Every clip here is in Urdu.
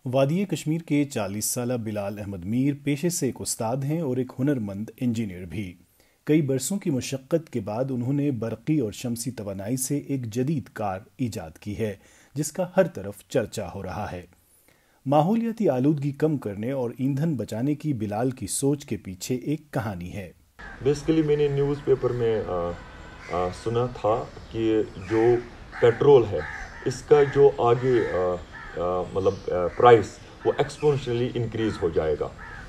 وادی کشمیر کے 40 سالہ بلال احمد میر پیشے سے ایک استاد ہیں اور ایک ہنرمند انجینئر بھی۔ کئی برسوں کی مشقت کے بعد انہوں نے برقی اور شمسی توانائی سے ایک جدید کار ایجاد کی ہے جس کا ہر طرف چرچا ہو رہا ہے۔ ماحولیاتی آلودگی کم کرنے اور ایندھن بچانے کی بلال کی سوچ کے پیچھے ایک کہانی ہے۔ بیسیکلی میں نے نیوز پیپر میں سنا تھا کہ جو پیٹرول ہے اس کا جو آگے پرائس وہ ایکسپونشنلی انکریز ہو جائے گا،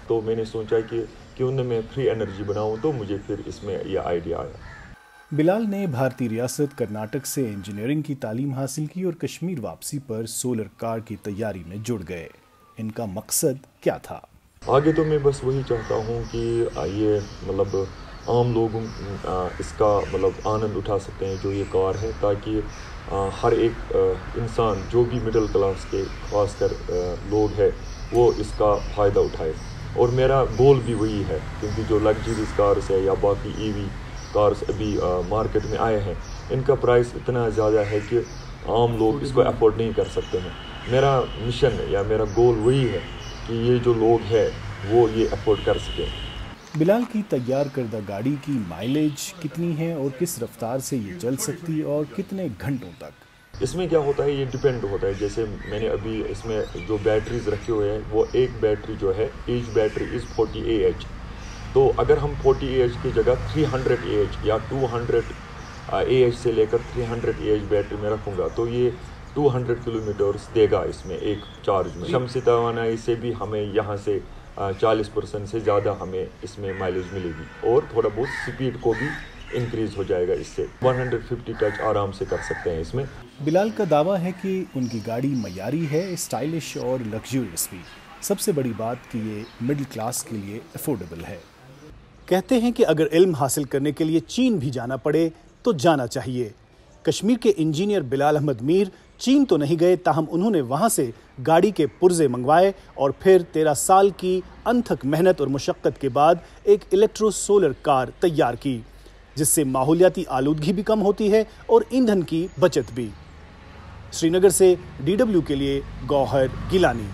تو میں نے سوچا کہ کیوں نہ میں فری انرجی بناؤں، تو مجھے پھر اس میں یہ آئیڈیا آیا۔ بلال نے بھارتی ریاست کرناٹک سے انجینئرنگ کی تعلیم حاصل کی اور کشمیر واپسی پر سولر کار کی تیاری میں جڑ گئے۔ ان کا مقصد کیا تھا؟ آگے تو میں بس وہی چاہتا ہوں کہ یہ عام لوگ اس کا آنند اٹھا سکتے ہیں جو یہ کار ہے، تاکہ ہر ایک انسان جو بھی مڈل کلاس کے خاص کر لوگ ہیں وہ اس کا فائدہ اٹھائے۔ اور میرا گول بھی وہی ہے، کیونکہ جو لگژریز کارز ہے یا باقی EV کارز ابھی مارکیٹ میں آئے ہیں ان کا پرائس اتنا زیادہ ہے کہ عام لوگ اس کو افورڈ نہیں کر سکتے ہیں۔ میرا مشن یا میرا گول وہی ہے کہ یہ جو لوگ ہیں وہ یہ افورڈ کر سکیں۔ بلال کی تیار کردہ گاڑی کی مائلیج کتنی ہے اور کس رفتار سے یہ چل سکتی اور کتنے گھنٹوں تک؟ اس میں کیا ہوتا ہے، یہ ڈیپینڈ ہوتا ہے۔ جیسے میں نے ابھی اس میں جو بیٹریز رکھے ہوئے ہیں وہ ایک بیٹری جو ہے ایچ بیٹری از 40 AH، تو اگر ہم 40 AH کی جگہ 300 AH یا 200 AH سے لے کر 300 AH بیٹری میں رکھوں گا تو یہ 200 کلومیٹرز دے گا اس میں ایک چارج میں۔ شمسی توانائی سے بھی ہمیں یہاں سے 40% سے زیادہ ہمیں اس میں مائلیج ملے گی، اور تھوڑا بہت سپیڈ کو بھی انکریز ہو جائے گا، اس سے 150 ٹچ آرام سے کر سکتے ہیں اس میں۔ بلال کا دعویٰ ہے کہ ان کی گاڑی معیاری ہے، اسٹائلش اور لگژریس بھی۔ سب سے بڑی بات کہ یہ مڈل کلاس کے لیے افورڈیبل ہے۔ کہتے ہیں کہ اگر علم حاصل کرنے کے لیے چین بھی جانا پڑے تو جانا چاہیے۔ کشمیر کے انجینئر بلال احمد میر چین تو نہیں گئے، تاہم انہوں نے وہاں سے گاڑی کے پرزے منگوائے اور پھر 13 سال کی انتھک محنت اور مشقت کے بعد ایک الیکٹرو سولر کار تیار کی، جس سے ماحولیاتی آلودگی بھی کم ہوتی ہے اور ایندھن کی بچت بھی۔ سری نگر سے DW کے لیے گوہر گیلانی۔